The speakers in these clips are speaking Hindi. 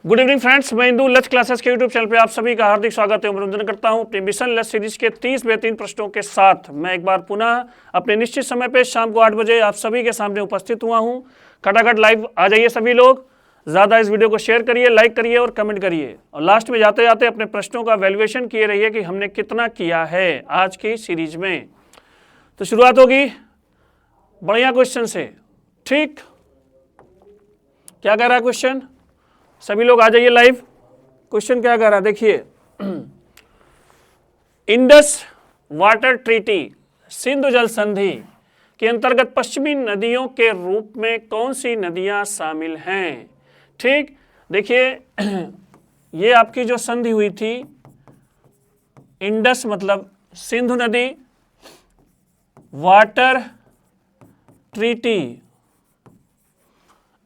गुड इवनिंग फ्रेंड्स, मैं इंदू लच क्लासेस के यूट्यूब चैनल पे आप सभी का हार्दिक स्वागत है, अभिनंदन करता हूं। अपनी मिशन लच सीरीज के 30 बेहतरीन प्रश्नों के साथ मैं एक बार पुनः अपने निश्चित समय पे शाम को 8 बजे आप सभी के सामने उपस्थित हुआ हूं। खटाखट लाइव आ जाइए सभी लोग, ज़्यादा इस वीडियो को शेयर करिए, लाइक करिए और कमेंट करिए, और लास्ट में जाते जाते अपने प्रश्नों का वैल्यूएशन किए रहिए कि हमने कितना किया है आज की सीरीज में। तो शुरुआत होगी बढ़िया क्वेश्चन से। ठीक, क्या कह रहा है क्वेश्चन? सभी लोग आ जाइए लाइव। क्वेश्चन क्या कह रहा है देखिए। इंडस वाटर ट्रीटी, सिंधु जल संधि के अंतर्गत पश्चिमी नदियों के रूप में कौन सी नदियां शामिल हैं? ठीक, देखिए ये आपकी जो संधि हुई थी, इंडस मतलब सिंधु नदी, वाटर ट्रीटी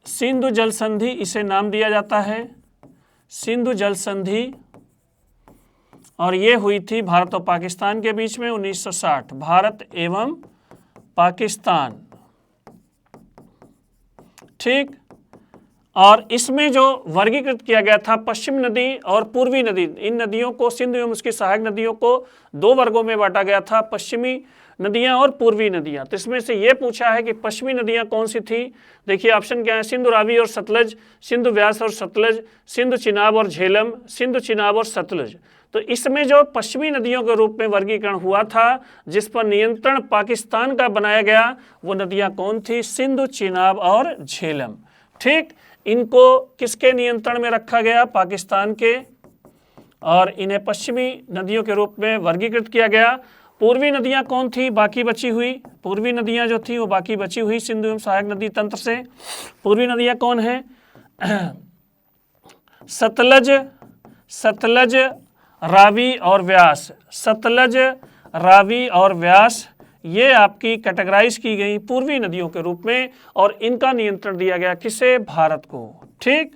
सिंधु जल संधि, इसे नाम दिया जाता है सिंधु जल संधि, और ये हुई थी भारत और पाकिस्तान के बीच में 1960, भारत एवं पाकिस्तान। ठीक, और इसमें जो वर्गीकृत किया गया था पश्चिम नदी और पूर्वी नदी, इन नदियों को, सिंधु एवं उसकी सहायक नदियों को दो वर्गों में बांटा गया था, पश्चिमी नदियां और पूर्वी नदियां। तो इसमें से ये पूछा है कि पश्चिमी नदियां कौन सी थी। देखिए ऑप्शन क्या है, सिंधु रावी और सतलज, सिंधु व्यास और सतलज, सिंधु चिनाब और झेलम, सिंधु चिनाब और सतलज। तो इसमें जो पश्चिमी नदियों के रूप में वर्गीकरण हुआ था, जिस पर नियंत्रण पाकिस्तान का बनाया गया, वो नदियां कौन थी? सिंधु, चिनाब और झेलम। ठीक, इनको किसके नियंत्रण में रखा गया? पाकिस्तान के, और इन्हें पश्चिमी नदियों के रूप में वर्गीकृत किया गया। पूर्वी नदियां कौन थी बाकी बची हुई? पूर्वी नदियां जो थी वो बाकी बची हुई सिंधु एवं सहायक नदी तंत्र से। पूर्वी नदियां कौन है? सतलज, सतलज, रावी और व्यास। सतलज, रावी और व्यास, ये आपकी कैटेगराइज की गई पूर्वी नदियों के रूप में, और इनका नियंत्रण दिया गया किसे? भारत को। ठीक,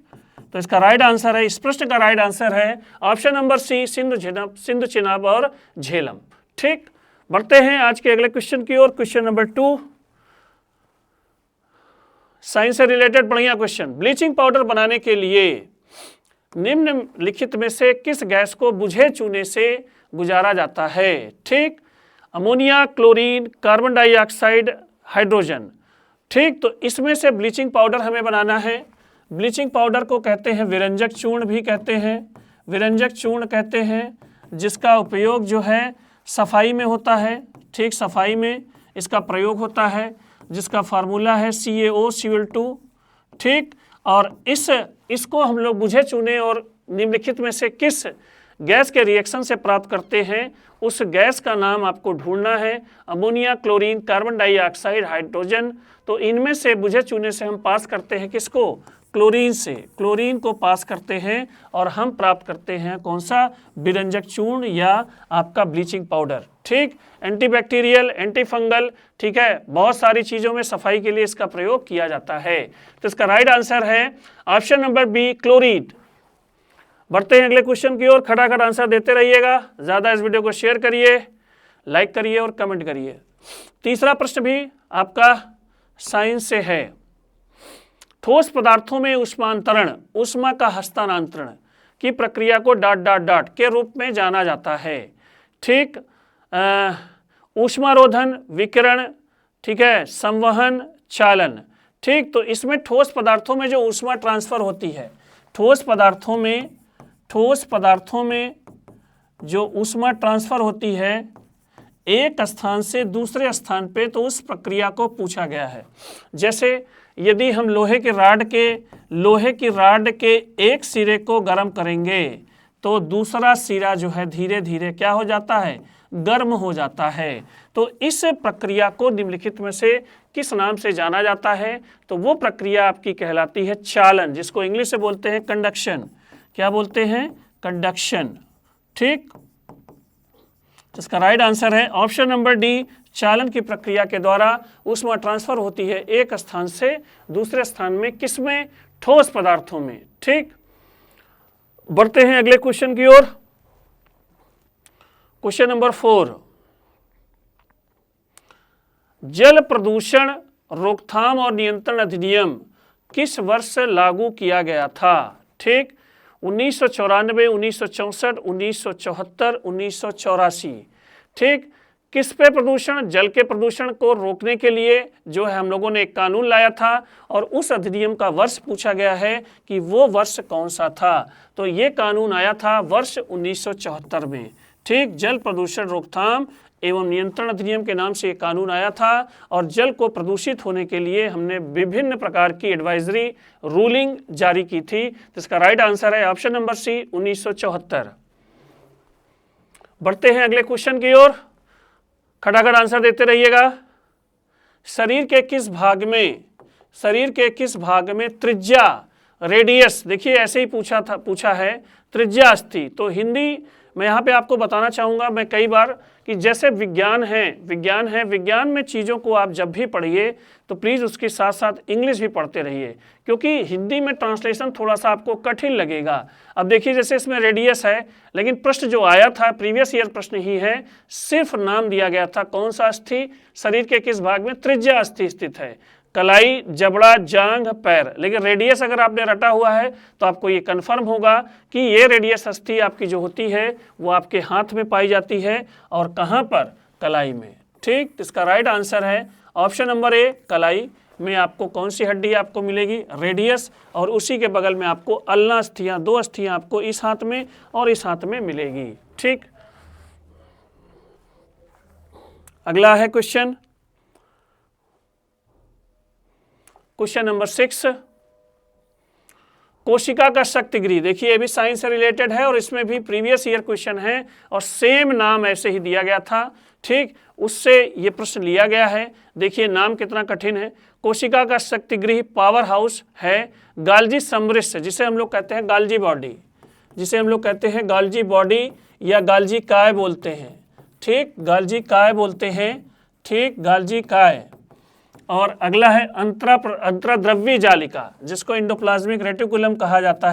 तो इसका राइट आंसर है, इस प्रश्न का राइट आंसर है option number C, Sindhu Chenab और झेलम। ठीक, बढ़ते हैं आज के अगले क्वेश्चन की ओर। क्वेश्चन नंबर 2, साइंस से रिलेटेड बढ़िया क्वेश्चन। ब्लीचिंग पाउडर बनाने के लिए निम्नलिखित में से किस गैस को बुझे चूने से गुजारा जाता है? ठीक, ammonia, chlorine, carbon dioxide, hydrogen. ठीक, तो इसमें से ब्लीचिंग पाउडर हमें बनाना है। ब्लीचिंग पाउडर को कहते हैं विरंजक चूर्ण भी कहते हैं, विरंजक चूर्ण कहते हैं, जिसका उपयोग जो है सफाई में होता है। ठीक, सफाई में इसका प्रयोग होता है, जिसका फार्मूला है CaOCl2। ठीक, और इसको हम लोग बुझे चूने और निम्नलिखित में से किस गैस के रिएक्शन से प्राप्त करते हैं, उस गैस का नाम आपको ढूंढना है। Ammonia, chlorine, carbon dioxide, hydrogen. तो इनमें से बुझे चूने से हम पास करते हैं किसको? क्लोरीन से। क्लोरीन को पास करते हैं और हम प्राप्त करते हैं कौन सा? विरंजक चूर्ण या आपका ब्लीचिंग पाउडर। ठीक, एंटीबैक्टीरियल, एंटी फंगल, ठीक है, बहुत सारी चीज़ों में सफाई के लिए इसका प्रयोग किया जाता है। तो इसका राइट आंसर है ऑप्शन नंबर बी, क्लोरीन। बढ़ते हैं अगले क्वेश्चन की ओर। खटाखट आंसर देते रहिएगा, ज़्यादा इस वीडियो को शेयर करिए, लाइक करिए और कमेंट करिए। तीसरा प्रश्न भी आपका साइंस से है। ठोस पदार्थों में ऊष्मांतरण, ऊष्मा का हस्तांतरण की प्रक्रिया को ... के रूप में जाना जाता है। ठीक, ऊष्मारोधन, विकिरण, ठीक है, संवहन, चालन। ठीक, तो इसमें ठोस पदार्थों में जो ऊष्मा ट्रांसफर होती है, ठोस पदार्थों में जो ऊष्मा ट्रांसफर होती है एक स्थान से दूसरे स्थान पे, तो उस प्रक्रिया को पूछा गया है। जैसे यदि हम लोहे की राड के एक सिरे को गर्म करेंगे तो दूसरा सिरा जो है धीरे धीरे क्या हो जाता है? गर्म हो जाता है। तो इस प्रक्रिया को निम्नलिखित में से किस नाम से जाना जाता है? तो वो प्रक्रिया आपकी कहलाती है चालन, जिसको इंग्लिश से बोलते हैं कंडक्शन। क्या बोलते हैं? कंडक्शन। ठीक, इसका राइट आंसर है ऑप्शन नंबर डी, चालन की प्रक्रिया के द्वारा ऊष्मा ट्रांसफर होती है एक स्थान से दूसरे स्थान में, किसमें? ठोस पदार्थों में। ठीक, बढ़ते हैं अगले क्वेश्चन की ओर। क्वेश्चन नंबर 4, जल प्रदूषण रोकथाम और नियंत्रण अधिनियम किस वर्ष लागू किया गया था? ठीक, 1994, 1964, 1974, 1984। ठीक, किस पे प्रदूषण? जल के प्रदूषण को रोकने के लिए जो है हम लोगों ने एक कानून लाया था और उस अधिनियम का वर्ष पूछा गया है कि वो वर्ष कौन सा था। तो ये कानून आया था वर्ष 1974 में। ठीक, जल प्रदूषण रोकथाम एवं नियंत्रण अधिनियम के नाम से ये कानून आया था और जल को प्रदूषित होने के लिए हमने विभिन्न प्रकार की एडवाइजरी रूलिंग जारी की थी। तो इसका राइट आंसर है ऑप्शन नंबर सी, 1974। बढ़ते हैं अगले क्वेश्चन की ओर, खटाखट आंसर देते रहिएगा। शरीर के किस भाग में त्रिज्या, रेडियस, देखिए ऐसे ही पूछा है त्रिज्या अस्थि। तो हिंदी मैं यहाँ पे आपको बताना चाहूँगा मैं कई बार कि जैसे विज्ञान है, विज्ञान में चीज़ों को आप जब भी पढ़िए तो प्लीज़ उसके साथ साथ इंग्लिश भी पढ़ते रहिए, क्योंकि हिंदी में ट्रांसलेशन थोड़ा सा आपको कठिन लगेगा। अब देखिए जैसे इसमें रेडियस है, लेकिन प्रश्न जो आया था प्रीवियस ईयर प्रश्न ही है, सिर्फ नाम दिया गया था कौन सा अस्थि, शरीर के किस भाग में त्रिज्या अस्थि स्थित है, कलाई, जबड़ा, जांघ, पैर। लेकिन रेडियस अगर आपने रटा हुआ है तो आपको ये कंफर्म होगा कि ये रेडियस अस्थि आपकी जो होती है वो आपके हाथ में पाई जाती है और कहाँ पर, कलाई में। ठीक, इसका राइट आंसर है ऑप्शन नंबर ए, कलाई में आपको कौन सी हड्डी आपको मिलेगी, रेडियस, और उसी के बगल में आपको अल्ना अस्थियां, 2 अस्थियां आपको इस हाथ में और इस हाथ में मिलेगी। ठीक, अगला है क्वेश्चन नंबर 6, कोशिका का शक्तिगृह। देखिए ये भी साइंस से रिलेटेड है और इसमें भी प्रीवियस ईयर क्वेश्चन है और सेम नाम ऐसे ही दिया गया था। ठीक, उससे ये प्रश्न लिया गया है। देखिए नाम कितना कठिन है। कोशिका का शक्तिगृह पावर हाउस है गाल्जी समृष्ट, जिसे हम लोग कहते हैं गाल्जी बॉडी, या गाल्जी काय बोलते हैं। ठीक, गाल्जी काय बोलते हैं। ठीक, गाल्जी काय। और अगला है अंतराद्रव्य जालिका, जिसको इंडोप्लाज्मिक रेटिकुलम कहा जाता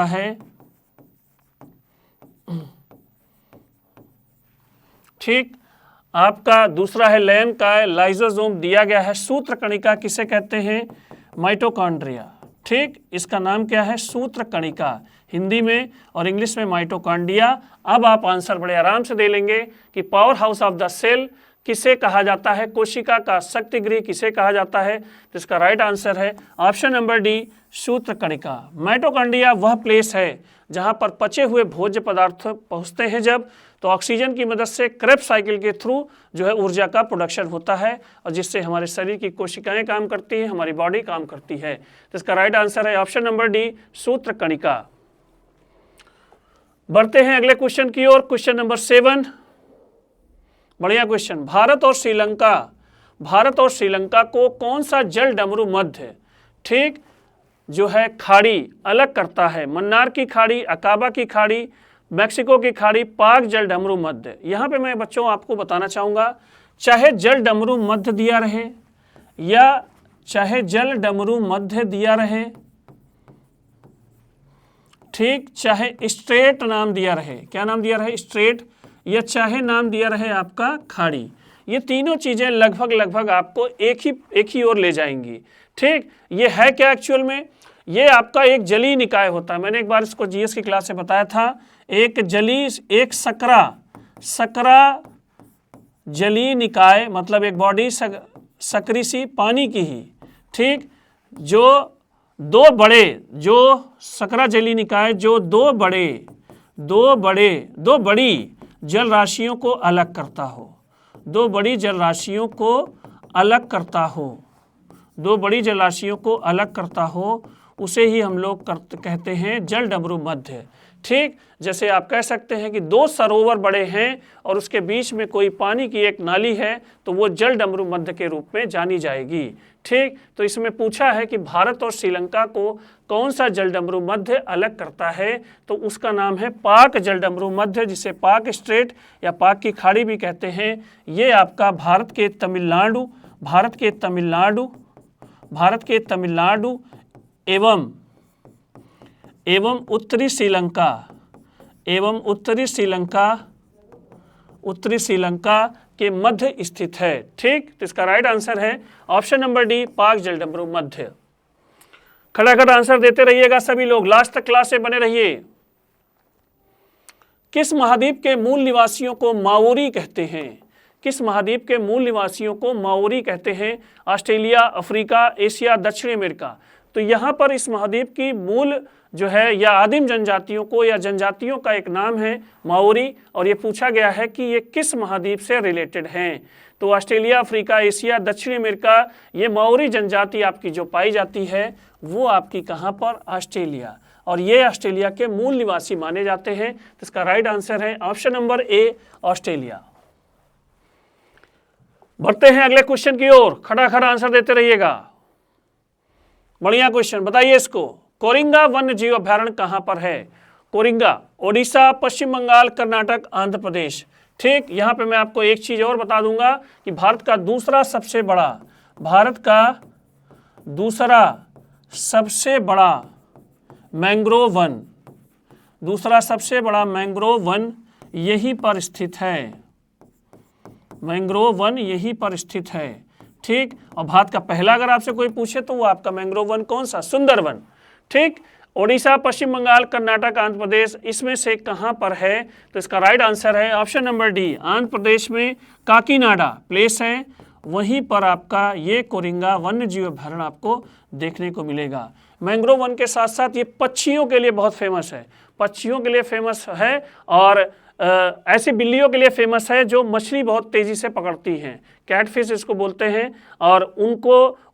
है, ठीक, आपका दूसरा है लयन काय, लाइसोसोम दिया गया है। सूत्रकणिका किसे कहते हैं, माइटोकॉन्ड्रिया। ठीक, इसका नाम क्या है, सूत्रकणिका हिंदी में, और इंग्लिश में माइटोकॉन्ड्रिया। अब आप आंसर बड़े आराम से दे लेंगे कि power house of the cell किसे कहा जाता है, कोशिका का शक्तिगृह किसे कहा जाता है। तो इसका राइट आंसर है ऑप्शन नंबर डी, सूत्रकणिका। माइटोकॉन्ड्रिया वह प्लेस है जहां पर पचे हुए भोज्य पदार्थ पहुंचते हैं जब, तो ऑक्सीजन की मदद से क्रेब्स साइकिल के थ्रू जो है ऊर्जा का प्रोडक्शन होता है और जिससे हमारे शरीर की कोशिकाएं काम करती हैं, हमारी बॉडी काम करती है। तो इसका राइट आंसर है ऑप्शन नंबर डी, सूत्रकणिका। बढ़ते हैं अगले क्वेश्चन की ओर, क्वेश्चन नंबर 7, बढ़िया क्वेश्चन। भारत और श्रीलंका को कौन सा जल डमरू मध्य, ठीक, जो है खाड़ी अलग करता है, मन्नार की खाड़ी, अकाबा की खाड़ी, मैक्सिको की खाड़ी, पाक जल डमरू मध्य। यहाँ पे मैं बच्चों आपको बताना चाहूँगा, चाहे जल डमरू मध्य दिया रहे या चाहे जल डमरू मध्य दिया रहे, ठीक, चाहे स्ट्रेट नाम दिया रहे, क्या नाम दिया रहे, स्ट्रेट, या चाहे नाम दिया रहे आपका खाड़ी, ये तीनों चीज़ें लगभग आपको एक ही ओर ले जाएंगी। ठीक, ये है क्या एक्चुअल में, ये आपका एक जलीय निकाय होता है। मैंने एक बार इसको जीएस की क्लास से बताया था, एक सकरा जलीय निकाय, मतलब एक बॉडी सकरी सी पानी की ही, ठीक, जो दो सकरा जलीय निकाय जो दो बड़ी जल राशियों को अलग करता हो, दो बड़ी जल राशियों को अलग करता हो, उसे ही हम लोग कहते हैं जल डमरू मध्य। ठीक, जैसे आप कह सकते हैं कि दो सरोवर बड़े हैं और उसके बीच में कोई पानी की एक नाली है, तो वो जल डमरू मध्य के रूप में जानी जाएगी। ठीक, तो इसमें पूछा है कि भारत और श्रीलंका को कौन सा जल डमरू मध्य अलग करता है, तो उसका नाम है पाक जल डमरू मध्य, जिसे पाक स्ट्रेट या पाक की खाड़ी भी कहते हैं। ये आपका भारत के तमिलनाडु एवं उत्तरी श्रीलंका के मध्य स्थित है। ठीक, तो इसका राइट आंसर है ऑप्शन नंबर डी, पाक जल डमरू मध्य। खटाखट आंसर देते रहिएगा सभी लोग, लास्ट तक क्लास से बने रहिए। किस महाद्वीप के मूल निवासियों को माओरी कहते हैं? किस महाद्वीप के मूल निवासियों को माओरी कहते हैं? ऑस्ट्रेलिया, अफ्रीका, एशिया, दक्षिण अमेरिका। तो यहाँ पर इस महाद्वीप की मूल जो है या आदिम जनजातियों को या जनजातियों का एक नाम है माओरी, और ये पूछा गया है कि ये किस महाद्वीप से रिलेटेड हैं। तो ऑस्ट्रेलिया, अफ्रीका, एशिया, दक्षिण अमेरिका, ये माओरी जनजाति आपकी जो पाई जाती है वो आपकी कहाँ पर? ऑस्ट्रेलिया, और ये ऑस्ट्रेलिया के मूल निवासी माने जाते हैं। तो इसका राइट आंसर है ऑप्शन नंबर ए, ऑस्ट्रेलिया। बढ़ते हैं अगले क्वेश्चन की ओर, खड़ा आंसर देते रहिएगा। बढ़िया क्वेश्चन, बताइए इसको। कोरिंगा वन्य जीव अभयारण्य कहाँ पर है? कोरिंगा ओडिशा, पश्चिम बंगाल, कर्नाटक, आंध्र प्रदेश। ठीक, यहाँ पे मैं आपको एक चीज और बता दूंगा कि भारत का दूसरा सबसे बड़ा मैंग्रोव वन, दूसरा सबसे बड़ा मैंग्रोव वन यहीं पर स्थित है। मैंग्रोव वन यहीं पर स्थित है। ठीक, और भारत का पहला अगर आपसे कोई पूछे तो वो आपका मैंग्रोव वन कौन सा? सुंदरवन। ठीक, ओडिशा, पश्चिम बंगाल, कर्नाटक, आंध्र प्रदेश, इसमें से कहां पर है? तो इसका राइट आंसर है option number D, Andhra Pradesh में काकीनाडा प्लेस है, वहीं पर आपका ये कोरिंगा वन्य जीव अभयारण्य आपको देखने को मिलेगा। मैंग्रोव वन के साथ साथ ये पक्षियों के लिए बहुत फेमस है, पक्षियों के लिए फेमस है, और ऐसी बिल्लियों के लिए फेमस है जो मछली बहुत तेजी से पकड़ती हैं, कैटफिश इसको बोलते हैं, और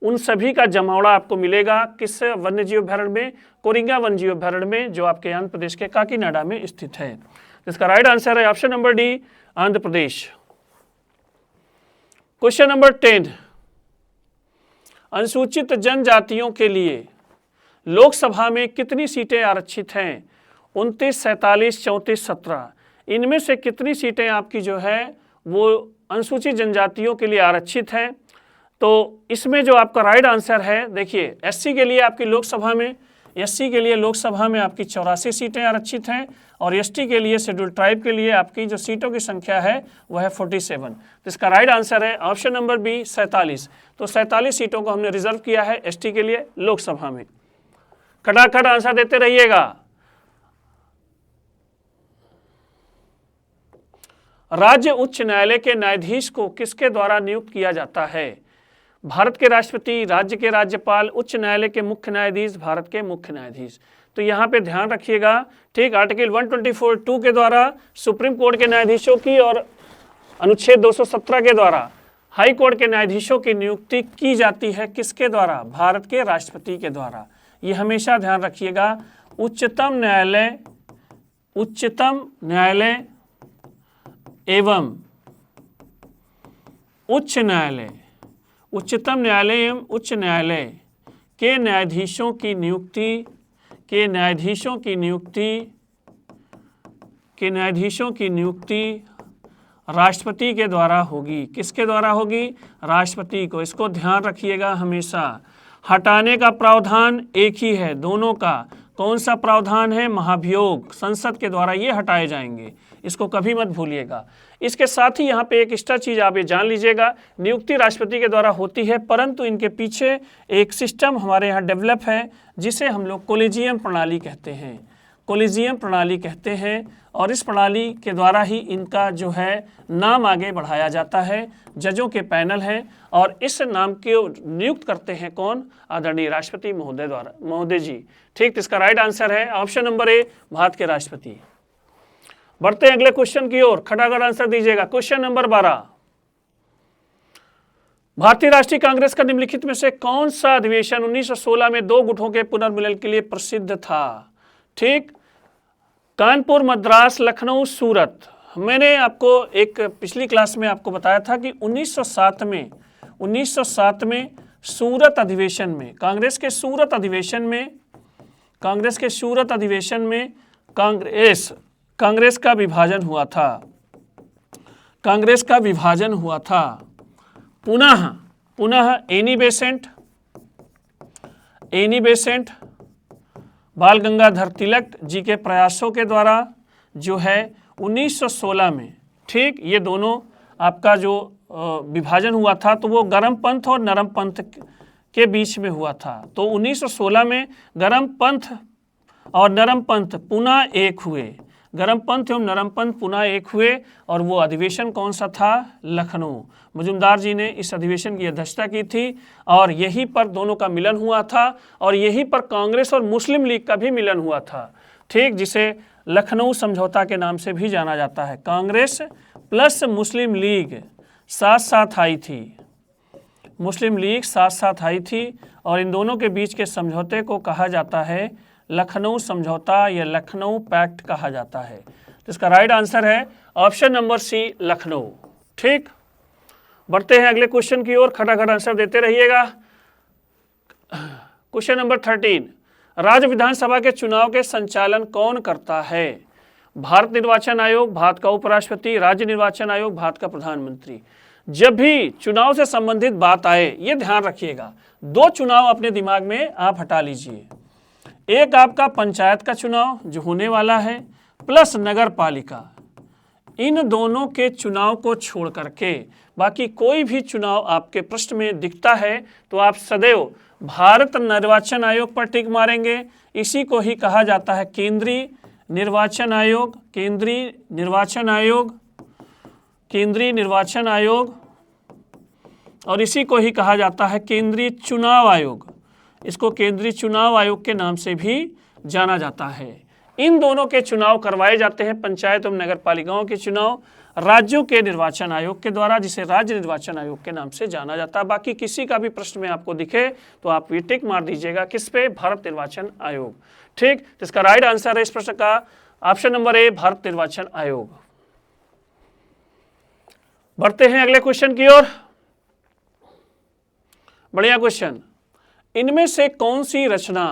उन सभी का जमावड़ा आपको मिलेगा किस वन्य जीव अभयारण्य में? कोरिंगा वन्य जीव अभयारण्य में, जो आपके आंध्र प्रदेश के काकीनाडा में स्थित है। इसका राइट आंसर है option number D, Andhra Pradesh. Question number 10, अनुसूचित जनजातियों के लिए लोकसभा में कितनी सीटें आरक्षित हैं? 29, 47, 34, 17। इनमें से कितनी सीटें आपकी जो है वो अनुसूचित जनजातियों के लिए आरक्षित हैं? तो इसमें जो आपका राइट आंसर है, देखिए एससी के लिए आपकी लोकसभा में, एससी के लिए लोकसभा में आपकी 84 सीटें आरक्षित हैं, और एसटी के लिए, शेड्यूल ट्राइब के लिए आपकी जो सीटों की संख्या है वह है 47। तो इसका राइट आंसर है ऑप्शन नंबर बी, 47। तो 47 सीटों को हमने रिजर्व किया है एसटी के लिए लोकसभा में। खटाखट आंसर देते रहिएगा। राज्य उच्च न्यायालय के न्यायाधीश को किसके द्वारा नियुक्त किया जाता है? भारत के राष्ट्रपति, राज्य के राज्यपाल, उच्च न्यायालय के मुख्य न्यायाधीश, भारत के मुख्य न्यायाधीश। तो यहाँ पे ध्यान रखिएगा। ठीक, आर्टिकल 124(2) के द्वारा सुप्रीम कोर्ट के न्यायाधीशों की और अनुच्छेद 217 के द्वारा हाई कोर्ट के न्यायाधीशों की नियुक्ति की जाती है किसके द्वारा? भारत के राष्ट्रपति के द्वारा। ये हमेशा ध्यान रखिएगा। उच्चतम न्यायालय एवं उच्चतम न्यायालय एवं उच्च न्यायालय के न्यायाधीशों की नियुक्ति राष्ट्रपति के द्वारा होगी। किसके द्वारा होगी? राष्ट्रपति को। इसको ध्यान रखिएगा हमेशा। हटाने का प्रावधान एक ही है दोनों का। कौन सा प्रावधान है? महाभियोग, संसद के द्वारा ये हटाए जाएंगे, इसको कभी मत भूलिएगा। इसके साथ ही यहाँ पे एक एक्स्ट्रा चीज आप ये जान लीजिएगा, नियुक्ति राष्ट्रपति के द्वारा होती है, परंतु इनके पीछे एक सिस्टम हमारे यहाँ डेवलप है जिसे हम लोग कोलिजियम प्रणाली कहते हैं। कोलिजियम प्रणाली कहते हैं, और इस प्रणाली के द्वारा ही इनका जो है नाम आगे बढ़ाया जाता है। जजों के पैनल है, और इस नाम को नियुक्त करते हैं कौन? आदरणीय राष्ट्रपति महोदय जी। ठीक, तो इसका राइट आंसर है ऑप्शन नंबर ए, भारत के राष्ट्रपति। बढ़ते हैं अगले क्वेश्चन की ओर, खटाखट आंसर दीजिएगा। क्वेश्चन नंबर 12, भारतीय राष्ट्रीय कांग्रेस का निम्नलिखित में से कौन सा अधिवेशन 1916 में 2 गुटों के पुनर्मिलन के लिए प्रसिद्ध था? ठीक, कानपुर, मद्रास, लखनऊ, सूरत। मैंने आपको एक पिछली क्लास में आपको बताया था कि 1907 में सूरत अधिवेशन में, कांग्रेस के सूरत अधिवेशन में कांग्रेस का विभाजन हुआ था। पुनः एनी बेसेंट बाल गंगाधर तिलक जी के प्रयासों के द्वारा जो है 1916 में, ठीक, ये दोनों आपका जो विभाजन हुआ था, तो वो गर्म पंथ और नरम पंथ के बीच में हुआ था। तो 1916 में गरम पंथ और नरम पंथ पुनः एक हुए, गरम पंथ एवं नरम पंथ पुनः एक हुए। और वो अधिवेशन कौन सा था? लखनऊ। मजुमदार जी ने इस अधिवेशन की अध्यक्षता की थी और यहीं पर दोनों का मिलन हुआ था और यहीं पर कांग्रेस और मुस्लिम लीग का भी मिलन हुआ था, ठीक, जिसे लखनऊ समझौता के नाम से भी जाना जाता है। कांग्रेस प्लस मुस्लिम लीग साथ साथ आई थी, मुस्लिम लीग साथ साथ आई थी और इन दोनों के बीच के समझौते को कहा जाता है लखनऊ समझौता या लखनऊ पैक्ट कहा जाता है। तो इसका राइट आंसर है ऑप्शन नंबर सी, लखनऊ। ठीक, बढ़ते हैं अगले क्वेश्चन की ओर, खटाखट आंसर देते रहिएगा। क्वेश्चन नंबर 13, राज्य विधानसभा के चुनाव के संचालन कौन करता है? भारत निर्वाचन आयोग, भारत का उपराष्ट्रपति, राज्य निर्वाचन आयोग, भारत का प्रधानमंत्री। जब भी चुनाव से संबंधित बात आए ये ध्यान रखिएगा, दो चुनाव अपने दिमाग में आप हटा लीजिए। एक आपका पंचायत का चुनाव जो होने वाला है प्लस नगर पालिका, इन दोनों के चुनाव को छोड़ करके बाकी कोई भी चुनाव आपके प्रश्न में दिखता है तो आप सदैव भारत निर्वाचन आयोग पर टिक मारेंगे। इसी को ही कहा जाता है केंद्रीय निर्वाचन आयोग, केंद्रीय निर्वाचन आयोग, केंद्रीय निर्वाचन आयोग, और इसी को ही कहा जाता है केंद्रीय चुनाव आयोग। इसको केंद्रीय चुनाव आयोग के नाम से भी जाना जाता है। इन दोनों के चुनाव करवाए जाते हैं, पंचायत एवं नगर पालिकाओं के चुनाव राज्यों के निर्वाचन आयोग के द्वारा, जिसे राज्य निर्वाचन आयोग के नाम से जाना जाता है। बाकी किसी का भी प्रश्न में आपको दिखे तो आप ये टिक मार दीजिएगा, किस पे? भारत निर्वाचन आयोग। ठीक, तो इसका राइट आंसर है इस प्रश्न का ऑप्शन नंबर ए, भारत निर्वाचन आयोग। बढ़ते हैं अगले क्वेश्चन की ओर। बढ़िया क्वेश्चन, इनमें से कौन सी रचना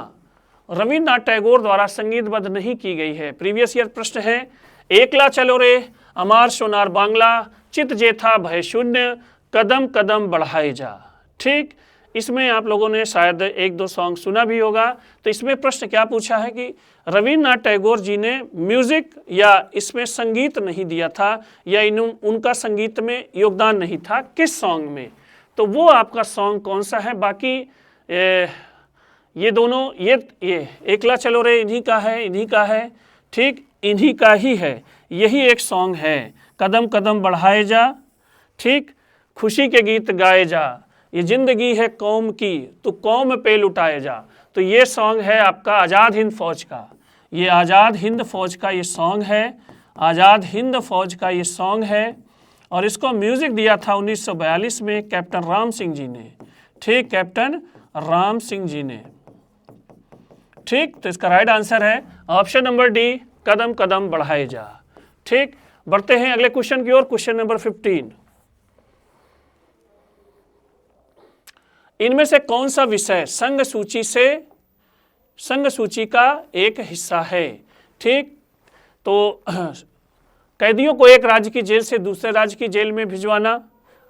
रविन्द्रनाथ टैगोर द्वारा संगीतबद्ध नहीं की गई है? प्रीवियस ईयर प्रश्न है। एकला चलो रे, अमार सोनार बांग्ला, चित जेथा भय शून्य, कदम कदम बढ़ाए जा। ठीक, इसमें आप लोगों ने शायद एक दो सॉन्ग सुना भी होगा। तो इसमें प्रश्न क्या पूछा है कि रविन्द्रनाथ टैगोर जी ने म्यूजिक या इसमें संगीत नहीं दिया था या उनका संगीत में योगदान नहीं था, किस सॉन्ग में? तो वो आपका सॉन्ग कौन सा है? बाकी ये दोनों ये एकला चलो रे इन्हीं का है, इन्हीं का है। ठीक, इन्हीं का ही है, यही एक सॉन्ग है। कदम कदम बढ़ाए जा, ठीक, खुशी के गीत गाए जा, ये जिंदगी है कौम की तो कौम पे लुटाए जा। तो ये सॉन्ग है आपका आज़ाद हिंद फौज का, ये आज़ाद हिंद फौज का ये सॉन्ग है, आज़ाद हिंद फौज का ये सॉन्ग है। और इसको म्यूजिक दिया था 1942 में कैप्टन राम सिंह जी ने। ठीक, कैप्टन राम सिंह जी ने। ठीक, तो इसका राइट आंसर है ऑप्शन नंबर डी, कदम कदम बढ़ाए जा। ठीक, बढ़ते हैं अगले क्वेश्चन की ओर, क्वेश्चन नंबर 15। इनमें से कौन सा विषय संघ सूची का एक हिस्सा है? ठीक, तो कैदियों को एक राज्य की जेल से दूसरे राज्य की जेल में भिजवाना,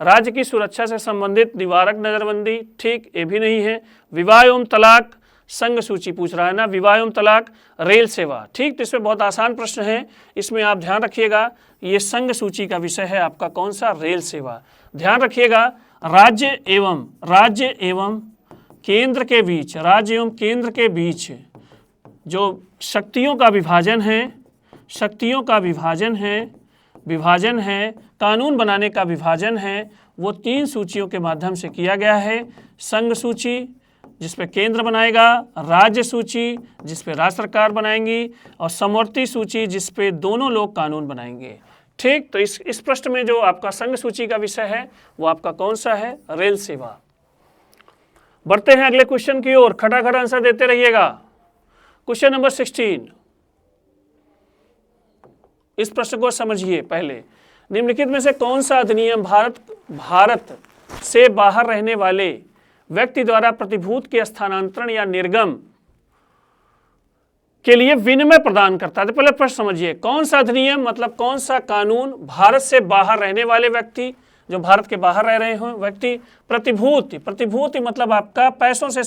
राज्य की सुरक्षा से संबंधित निवारक नजरबंदी, ठीक, ये भी नहीं है। विवाह एवं तलाक, संघ सूची पूछ रहा है ना, विवाह एवं तलाक, रेल सेवा। ठीक, तो इसमें बहुत आसान प्रश्न है, इसमें आप ध्यान रखिएगा, ये संघ सूची का विषय है आपका कौन सा? रेल सेवा। ध्यान रखिएगा, राज्य एवं केंद्र के बीच, राज्य एवं केंद्र के बीच जो शक्तियों का विभाजन है, शक्तियों का विभाजन है, कानून बनाने का विभाजन है, वो 3 सूचियों के माध्यम से किया गया है। संघ सूची जिसपे केंद्र बनाएगा, राज्य सूची जिसपे राज्य सरकार बनाएंगी, और समवर्ती सूची जिसपे दोनों लोग कानून बनाएंगे। ठीक, तो इस प्रश्न में जो आपका संघ सूची का विषय है वो आपका कौन सा है? रेल सेवा। बढ़ते हैं अगले क्वेश्चन की ओर, खटाखट आंसर देते रहिएगा। क्वेश्चन नंबर 16, इस प्रश्न को समझिए पहले। निम्नलिखित में से कौन सा अधिनियम भारत से बाहर रहने वाले व्यक्ति द्वारा प्रतिभूत के स्थानांतरण या निर्गम के लिए विनिमय प्रदान करता है? तो पहले प्रश्न समझिए, कौन सा अधिनियम मतलब कौन सा कानून भारत से बाहर रहने वाले व्यक्ति, जो भारत के बाहर रह रहे हो व्यक्ति, प्रतिभूति मतलब आपका पैसों से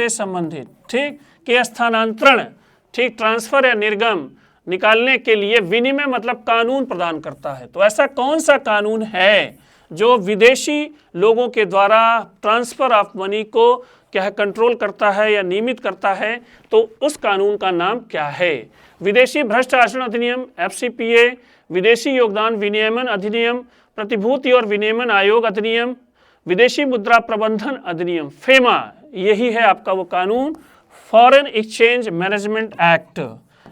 संबंधित, ठीक, के स्थानांतरण, ठीक, ट्रांसफर या निर्गम निकालने के लिए विनिमय मतलब कानून प्रदान करता है। तो ऐसा कौन सा कानून है जो विदेशी लोगों के द्वारा ट्रांसफ़र ऑफ मनी को क्या है कंट्रोल करता है या नियमित करता है, तो उस कानून का नाम क्या है? विदेशी भ्रष्ट आचरण अधिनियम FCPA, विदेशी योगदान विनियमन अधिनियम, प्रतिभूति और विनियमन आयोग अधिनियम, विदेशी मुद्रा प्रबंधन अधिनियम, फेमा। यही है आपका वो कानून, foreign exchange management act,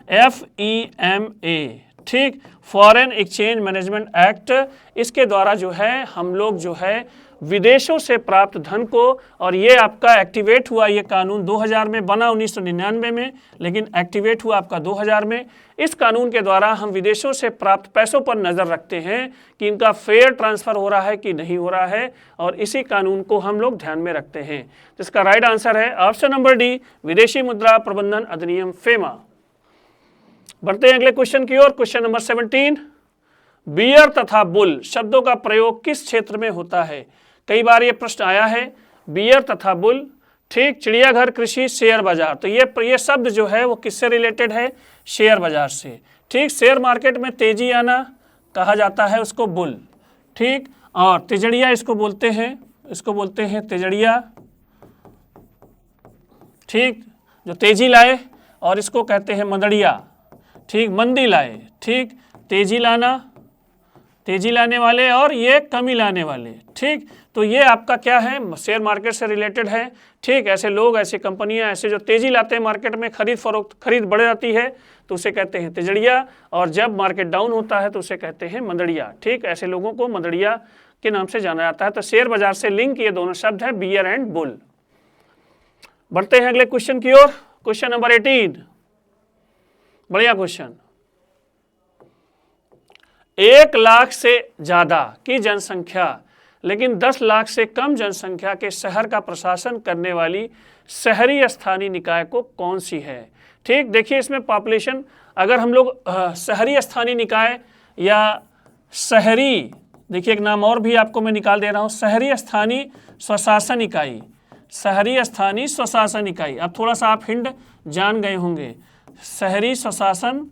FEMA। ठीक, फॉरेन एक्सचेंज मैनेजमेंट एक्ट, इसके द्वारा जो है हम लोग जो है विदेशों से प्राप्त धन को, और ये आपका एक्टिवेट हुआ, ये कानून 2000 में बना, 1999 में, लेकिन एक्टिवेट हुआ आपका 2000 में। इस कानून के द्वारा हम विदेशों से प्राप्त पैसों पर नज़र रखते हैं कि इनका फेयर ट्रांसफ़र हो रहा है कि नहीं हो रहा है, और इसी कानून को हम लोग ध्यान में रखते हैं। जिसका राइट आंसर है ऑप्शन नंबर डी, विदेशी मुद्रा प्रबंधन अधिनियम, फेमा। बढ़ते हैं अगले क्वेश्चन की ओर। क्वेश्चन नंबर 17, बियर तथा बुल शब्दों का प्रयोग किस क्षेत्र में होता है? कई बार ये प्रश्न आया है, बियर तथा बुल। ठीक, चिड़ियाघर, कृषि, शेयर बाजार। तो ये शब्द जो है वो किससे रिलेटेड है? शेयर बाजार से। ठीक, शेयर मार्केट में तेजी आना कहा जाता है उसको बुल। ठीक, और तिजड़िया इसको बोलते हैं तिजड़िया। ठीक, जो तेजी लाए, और इसको कहते हैं मंदड़िया। ठीक, मंदी लाए। ठीक, तेजी लाना, तेजी लाने वाले, और ये कमी लाने वाले। ठीक, तो ये आपका क्या है? शेयर मार्केट से रिलेटेड है। ठीक, ऐसे लोग, ऐसी कंपनियां, ऐसे जो तेजी लाते हैं मार्केट में, खरीद फरोख्त, खरीद बढ़ जाती है तो उसे कहते हैं तिजड़िया, और जब मार्केट डाउन होता है तो उसे कहते हैं मंदड़िया। ठीक, ऐसे लोगों को मंदड़िया के नाम से जाना जाता है। तो शेयर बाजार से लिंक ये दोनों शब्द है, बियर एंड बुल। बढ़ते हैं अगले क्वेश्चन की ओर। क्वेश्चन नंबर 18, बढ़िया क्वेश्चन। 1 लाख से ज़्यादा की जनसंख्या लेकिन 10 लाख से कम जनसंख्या के शहर का प्रशासन करने वाली शहरी स्थानीय निकाय को कौन सी है? ठीक, देखिए इसमें पॉपुलेशन, अगर हम लोग शहरी स्थानीय निकाय या शहरी, देखिए एक नाम और भी आपको मैं निकाल दे रहा हूँ, शहरी स्थानीय स्वशासन इकाई, शहरी स्थानीय स्वशासन इकाई। अब थोड़ा सा आप हिंट जान गए होंगे, शहरी स्वशासन,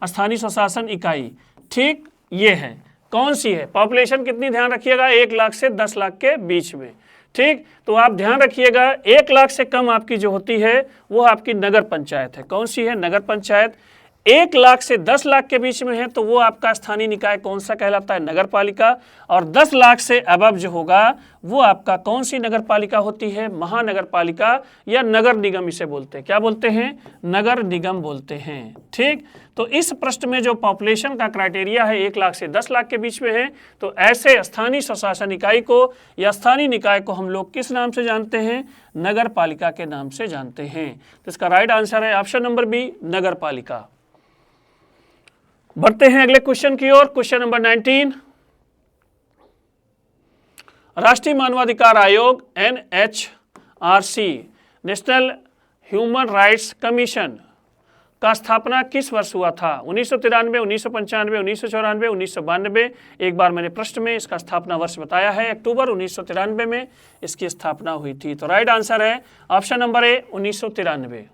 स्थानीय स्वशासन इकाई। ठीक, ये है, कौन सी है? पॉपुलेशन कितनी, ध्यान रखिएगा, 1 लाख से 10 लाख के बीच में। ठीक, तो आप ध्यान रखिएगा 1 लाख से कम आपकी जो होती है वो आपकी नगर पंचायत है। कौन सी है? नगर पंचायत। 1 लाख से 10 लाख के बीच में है तो वो आपका स्थानीय निकाय कौन सा कहलाता है? नगर पालिका। और 10 लाख से अबव जो होगा वो आपका कौन सी नगर पालिका होती है? महानगर पालिका या नगर निगम इसे बोलते हैं। क्या बोलते हैं? नगर निगम बोलते हैं। ठीक, तो इस प्रश्न में जो पॉपुलेशन का क्राइटेरिया है 1 लाख से 10 लाख के बीच में है, तो ऐसे स्थानीय स्वशासन इकाई को या स्थानीय निकाय को हम लोग किस नाम से जानते हैं? नगर पालिका के नाम से जानते हैं। तो इसका राइट आंसर है ऑप्शन नंबर बी, नगर पालिका। बढ़ते हैं अगले क्वेश्चन की ओर। क्वेश्चन नंबर 19, राष्ट्रीय मानवाधिकार आयोग NHRC, national human rights commission का स्थापना किस वर्ष हुआ था? 1993, 1995, 1994, 1992। एक बार मैंने प्रश्न में इसका स्थापना वर्ष बताया है, अक्टूबर 1993 में इसकी स्थापना हुई थी। तो राइट आंसर है ऑप्शन नंबर ए, 1993।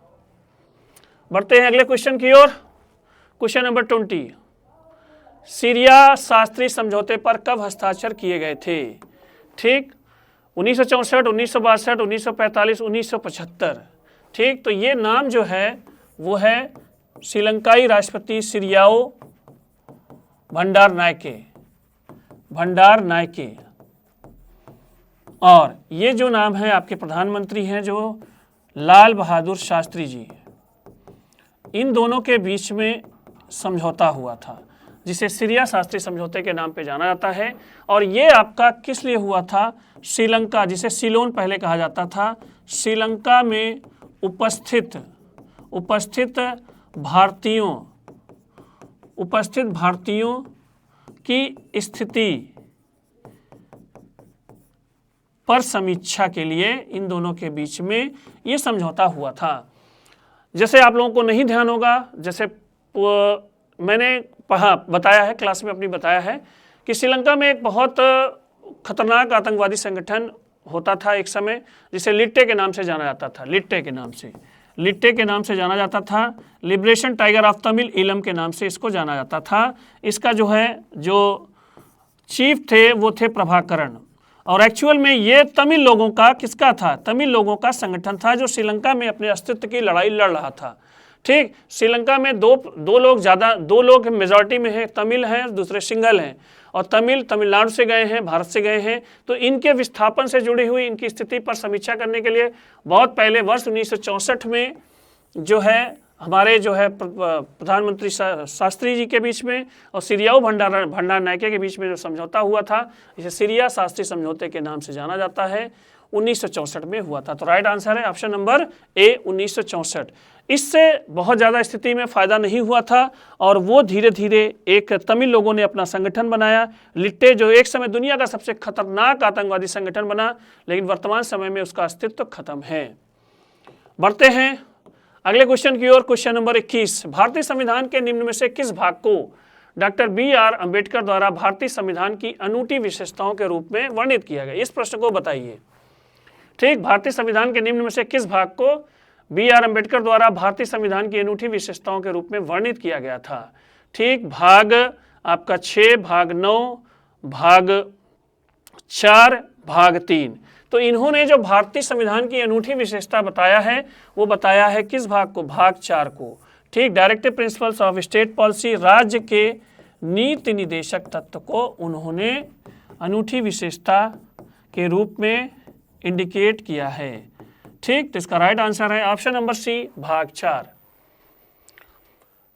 बढ़ते हैं अगले क्वेश्चन की ओर। क्वेश्चन नंबर 20, सीरिया शास्त्री समझौते पर कब हस्ताक्षर किए गए थे? ठीक, 1964, 1962, 1945, 1975। ठीक, तो ये नाम जो है वो है श्रीलंकाई राष्ट्रपति सिरियाओ भंडार नायके। और ये जो नाम है आपके प्रधानमंत्री हैं जो लाल बहादुर शास्त्री जी, इन दोनों के बीच में समझौता हुआ था जिसे सीरिया शास्त्री समझौते के नाम पे जाना जाता है। और ये आपका किस लिए हुआ था? श्रीलंका, जिसे सीलोन पहले कहा जाता था, श्रीलंका में उपस्थित भारतीयों की स्थिति पर समीक्षा के लिए इन दोनों के बीच में ये समझौता हुआ था। जैसे आप लोगों को नहीं ध्यान होगा, जैसे मैंने बताया है, क्लास में अपनी बताया है कि श्रीलंका में एक बहुत खतरनाक आतंकवादी संगठन होता था एक समय, जिसे लिट्टे के नाम से जाना जाता था। लिट्टे के नाम से जाना जाता था। Liberation tiger of Tamil Eelam के नाम से इसको जाना जाता था। इसका जो है जो चीफ थे वो थे प्रभाकरण, और एक्चुअल में ये तमिल लोगों का किसका था, तमिल लोगों का संगठन था जो श्रीलंका में अपने अस्तित्व की लड़ाई लड़ रहा था। ठीक, श्रीलंका में दो लोग मेजॉरिटी में हैं, तमिल हैं, दूसरे सिंगल हैं, और तमिलनाडु से गए हैं, भारत से गए हैं। तो इनके विस्थापन से जुड़ी हुई इनकी स्थिति पर समीक्षा करने के लिए बहुत पहले वर्ष 1964 में जो है हमारे जो है प्रधानमंत्री शास्त्री जी के बीच में और सिरियाऊ भंडार नायके के बीच में जो समझौता हुआ था, इसे सिरिया शास्त्री समझौते के नाम से जाना जाता है, 1964 में हुआ था। तो राइट आंसर है ऑप्शन नंबर ए, 1964। इससे बहुत ज़्यादा स्थिति में फ़ायदा नहीं हुआ था और वो धीरे धीरे एक तमिल लोगों ने अपना संगठन बनाया, लिट्टे, जो एक समय दुनिया का सबसे खतरनाक आतंकवादी संगठन बना, लेकिन वर्तमान समय में उसका अस्तित्व खत्म है। बढ़ते हैं अगले क्वेश्चन की ओर। क्वेश्चन नंबर 21, भारतीय संविधान के निम्न में से किस भाग को डॉक्टर BR अम्बेडकर द्वारा भारतीय संविधान की अनूठी विशेषताओं के रूप में वर्णित किया गया? इस प्रश्न को बताइए। ठीक, भारतीय संविधान के निम्न में से किस भाग को BR अम्बेडकर द्वारा भारतीय संविधान की अनूठी विशेषताओं के रूप में वर्णित किया गया था? ठीक, भाग आपका 6, भाग 9, भाग 4, भाग 3। तो इन्होंने जो भारतीय संविधान की अनूठी विशेषता बताया है वो बताया है किस भाग को? भाग 4 को। ठीक, directive principles of state policy, राज्य के नीति निदेशक तत्व को उन्होंने अनूठी विशेषता के रूप में इंडिकेट किया है। ठीक, तो इसका राइट आंसर है ऑप्शन नंबर सी, भाग 4।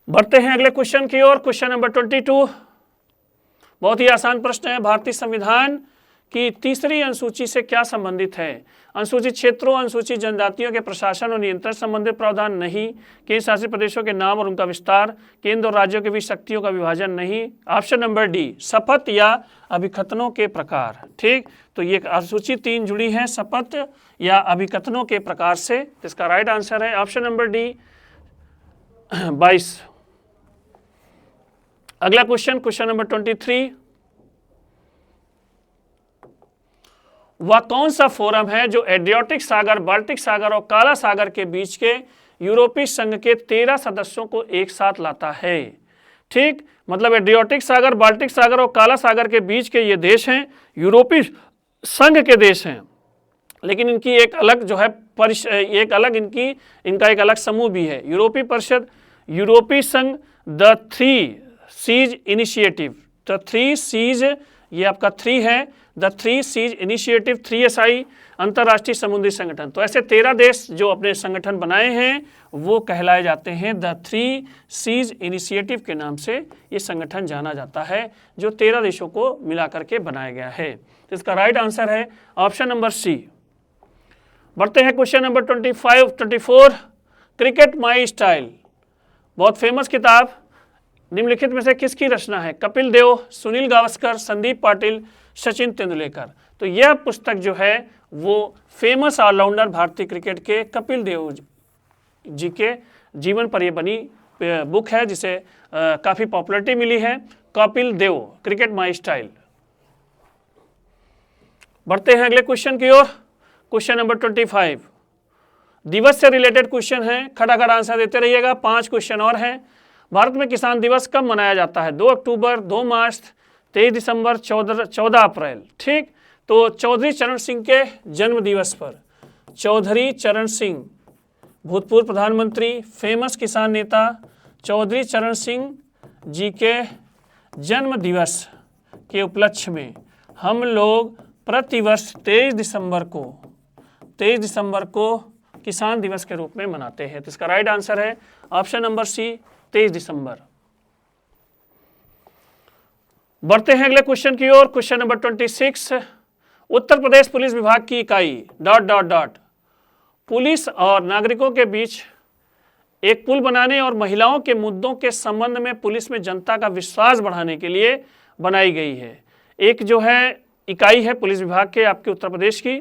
बढ़ते हैं अगले क्वेश्चन की ओर। क्वेश्चन नंबर 22, बहुत ही आसान प्रश्न है। भारतीय संविधान की तीसरी अनुसूची से क्या संबंधित है? अनुसूचित क्षेत्रों, अनुसूचित जनजातियों के प्रशासन और नियंत्रण संबंधित प्रावधान नहीं, केंद्र शासित प्रदेशों के नाम और उनका विस्तार, केंद्र और राज्यों के बीच शक्तियों का विभाजन नहीं। ऑप्शन नंबर डी, शपथ या अभिकथनों के प्रकार। ठीक, तो ये अनुसूची 3 जुड़ी है शपथ या अभिकथनों के प्रकार से। तो इसका राइट आंसर है ऑप्शन नंबर डी, 22। अगला क्वेश्चन, क्वेश्चन नंबर 23, वह कौन सा फोरम है जो एड्रियाटिक सागर, बाल्टिक सागर और काला सागर के बीच के यूरोपीय संघ के 13 सदस्यों को एक साथ लाता है? ठीक, मतलब एड्रियाटिक सागर, बाल्टिक सागर और काला सागर के बीच के ये देश हैं, यूरोपीय संघ के देश हैं, लेकिन इनकी एक अलग जो है इनका एक अलग समूह भी है, यूरोपीय परिषद, यूरोपीय संघ, द 3 सीज इनिशिएटिव। तो 3 सीज ये आपका 3 है, द 3 सीज इनिशिएटिव, 3SI, अंतर्राष्ट्रीय समुद्री संगठन। तो ऐसे 13 देश जो अपने संगठन बनाए हैं वो कहलाए जाते हैं द 3 सीज इनिशिएटिव के नाम से ये संगठन जाना जाता है, जो 13 देशों को मिला करके बनाया गया है। तो इसका राइट आंसर है ऑप्शन नंबर सी। बढ़ते हैं question number 24, cricket my style, बहुत फेमस किताब, निम्नलिखित में से किसकी रचना है? कपिल देव, सुनील गावस्कर, संदीप पाटिल, सचिन तेंदुलकर। तो यह पुस्तक जो है वो फेमस ऑलराउंडर भारतीय क्रिकेट के कपिल देव जी के जीवन पर यह बनी बुक है, जिसे काफ़ी पॉपुलरिटी मिली है, Kapil Dev, cricket my style. बढ़ते हैं अगले क्वेश्चन की ओर। क्वेश्चन नंबर 25, दिवस से रिलेटेड क्वेश्चन है, खड़ा आंसर देते रहिएगा। 5 क्वेश्चन और हैं। भारत में किसान दिवस कब मनाया जाता है? 2 अक्टूबर, 2 मार्च, 23 दिसंबर, 14 अप्रैल। ठीक, तो चौधरी चरण सिंह के जन्म दिवस पर, चौधरी चरण सिंह भूतपूर्व प्रधानमंत्री, फेमस किसान नेता, चौधरी चरण सिंह जी के जन्म दिवस के उपलक्ष्य में हम लोग प्रतिवर्ष 23 दिसंबर को किसान दिवस के रूप में मनाते हैं। तो इसका राइट आंसर है ऑप्शन नंबर सी, 23 दिसंबर। बढ़ते हैं अगले क्वेश्चन की ओर। Question number 26, Uttar Pradesh police विभाग की इकाई ... पुलिस और नागरिकों के बीच एक पुल बनाने और महिलाओं के मुद्दों के संबंध में पुलिस में जनता का विश्वास बढ़ाने के लिए बनाई गई है। एक जो है इकाई है पुलिस विभाग के आपके उत्तर प्रदेश की,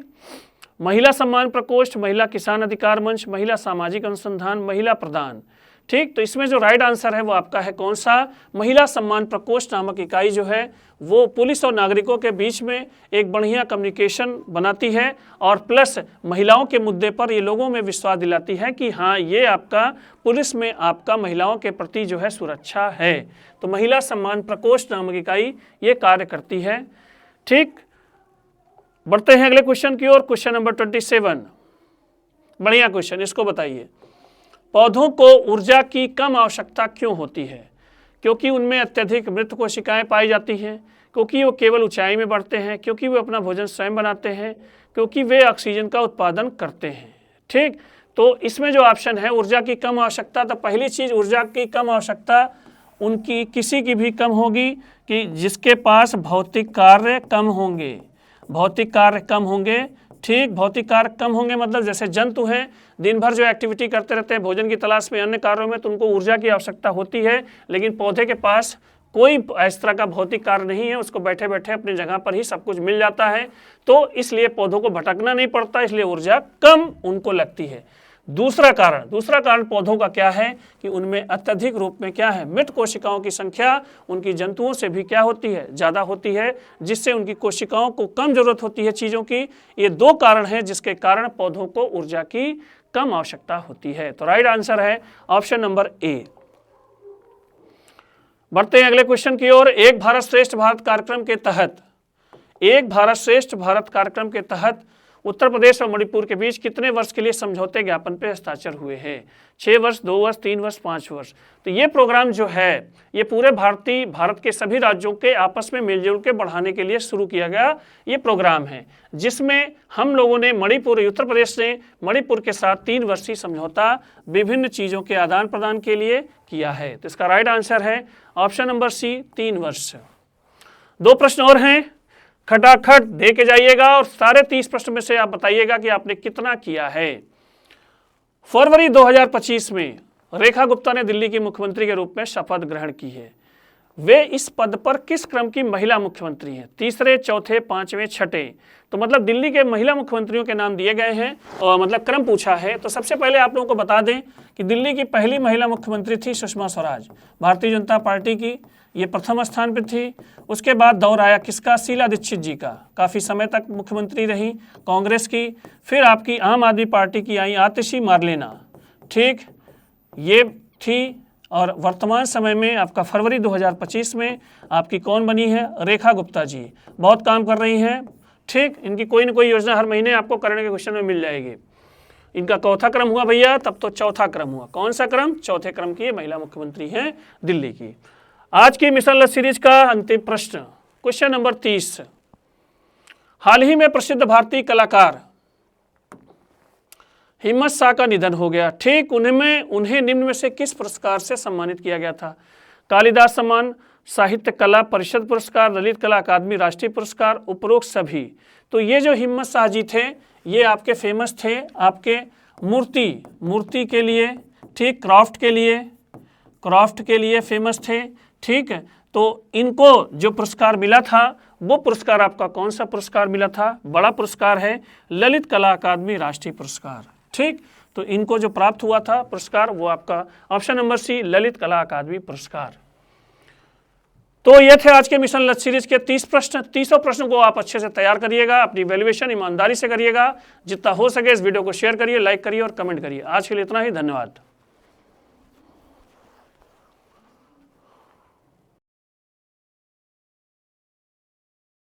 महिला सम्मान प्रकोष्ठ, महिला किसान अधिकार मंच, महिला सामाजिक अनुसंधान, महिला प्रदान। ठीक, तो इसमें जो राइट आंसर है वो आपका है कौन सा, महिला सम्मान प्रकोष्ठ नामक इकाई जो है वो पुलिस और नागरिकों के बीच में एक बढ़िया कम्युनिकेशन बनाती है और प्लस महिलाओं के मुद्दे पर ये लोगों में विश्वास दिलाती है कि हाँ ये आपका पुलिस में आपका महिलाओं के प्रति जो है सुरक्षा है। तो महिला सम्मान प्रकोष्ठ नामक इकाई ये कार्य करती है। ठीक, बढ़ते हैं अगले क्वेश्चन की ओर। क्वेश्चन नंबर 27, बढ़िया क्वेश्चन, इसको बताइए। पौधों को ऊर्जा की कम आवश्यकता क्यों होती है? क्योंकि उनमें अत्यधिक मृत कोशिकाएं पाई जाती हैं, क्योंकि वो केवल ऊंचाई में बढ़ते हैं, क्योंकि वे अपना भोजन स्वयं बनाते हैं, क्योंकि वे ऑक्सीजन का उत्पादन करते हैं। ठीक, तो इसमें जो ऑप्शन है ऊर्जा की कम आवश्यकता, तो पहली चीज़ ऊर्जा की कम आवश्यकता उनकी किसी की भी कम होगी कि जिसके पास भौतिक कार्य कम होंगे, भौतिक कार्य कम होंगे। ठीक, भौतिक कार्य कम होंगे मतलब जैसे जंतु हैं दिन भर जो एक्टिविटी करते रहते हैं भोजन की तलाश में, अन्य कार्यों में, तो उनको ऊर्जा की आवश्यकता होती है। लेकिन पौधे के पास कोई इस तरह का भौतिक कार्य नहीं है, उसको बैठे बैठे अपनी जगह पर ही सब कुछ मिल जाता है, तो इसलिए पौधों को भटकना नहीं पड़ता, इसलिए ऊर्जा कम उनको लगती है। दूसरा कारण पौधों का क्या है कि उनमें अत्यधिक रूप में क्या है, मृत कोशिकाओं की संख्या उनकी जंतुओं से भी क्या होती है, ज़्यादा होती है, जिससे उनकी कोशिकाओं को कम जरूरत होती है चीज़ों की। ये दो कारण हैं जिसके कारण पौधों को ऊर्जा की कम आवश्यकता होती है। तो राइट आंसर है ऑप्शन नंबर ए। बढ़ते हैं अगले क्वेश्चन की ओर। एक भारत श्रेष्ठ भारत कार्यक्रम के तहत उत्तर प्रदेश और मणिपुर के बीच कितने वर्ष के लिए समझौते ज्ञापन पर हस्ताक्षर हुए हैं? 6 वर्ष, 2 वर्ष, 3 वर्ष, 5 वर्ष। तो ये प्रोग्राम जो है ये पूरे भारत के सभी राज्यों के आपस में मिलजुल के बढ़ाने के लिए शुरू किया गया ये प्रोग्राम है, जिसमें हम लोगों ने उत्तर प्रदेश ने मणिपुर के साथ 3 वर्षीय समझौता विभिन्न चीज़ों के आदान प्रदान के लिए किया है। तो इसका राइट आंसर है ऑप्शन नंबर सी, 3 वर्ष। 2 प्रश्न और हैं, खटाखट दे के जाइएगा और सारे 30 प्रश्न में से आप बताइएगा कि आपने कितना किया है। फरवरी 2025 में रेखा गुप्ता ने दिल्ली की मुख्यमंत्री के रूप में शपथ ग्रहण की है। वे इस पद पर किस क्रम की महिला मुख्यमंत्री हैं? तीसरे, चौथे, पांचवें, छठे। तो मतलब दिल्ली के महिला मुख्यमंत्रियों के नाम दिए गए हैं और मतलब क्रम पूछा है। तो सबसे पहले आप लोगों को बता दें कि दिल्ली की पहली महिला मुख्यमंत्री थी सुषमा स्वराज, भारतीय जनता पार्टी की, ये प्रथम स्थान पर थी। उसके बाद दौर आया किसका? शीला दीक्षित जी का, काफ़ी समय तक मुख्यमंत्री रही कांग्रेस की। फिर आपकी आम आदमी पार्टी की आई आतिशी मार्लेना, ठीक, ये थी। और वर्तमान समय में आपका फरवरी 2025 में आपकी कौन बनी है? रेखा गुप्ता जी, बहुत काम कर रही हैं। ठीक, इनकी कोई ना कोई योजना हर महीने आपको करंट के क्वेश्चन में मिल जाएगी। इनका चौथा क्रम हुआ भैया, तब तो चौथा क्रम हुआ। कौन सा क्रम? चौथे क्रम की महिला मुख्यमंत्री हैं दिल्ली की। आज की मिशन लंच सीरीज का अंतिम प्रश्न, क्वेश्चन नंबर 30। हाल ही में प्रसिद्ध भारतीय कलाकार हिम्मत शाह का निधन हो गया। ठीक, उन्हें निम्न में से किस पुरस्कार से सम्मानित किया गया था? कालिदास सम्मान, साहित्य कला परिषद पुरस्कार, ललित कला अकादमी राष्ट्रीय पुरस्कार, उपरोक्त सभी। तो ये जो हिम्मत शाह जी थे ये आपके फेमस थे आपके मूर्ति के लिए, ठीक, क्राफ्ट के लिए फेमस थे। ठीक है, तो इनको जो पुरस्कार मिला था वो पुरस्कार आपका कौन सा पुरस्कार मिला था? बड़ा पुरस्कार है ललित कला अकादमी राष्ट्रीय पुरस्कार। ठीक, तो इनको जो प्राप्त हुआ था पुरस्कार वो आपका ऑप्शन नंबर सी, ललित कला अकादमी पुरस्कार। तो ये थे आज के मिशन लंच सीरीज के 30 प्रश्न। 30 प्रश्नों को आप अच्छे से तैयार करिएगा, अपनी वैल्यूएशन ईमानदारी से करिएगा। जितना हो सके इस वीडियो को शेयर करिए, लाइक करिए और कमेंट करिए। आज के लिए इतना ही, धन्यवाद।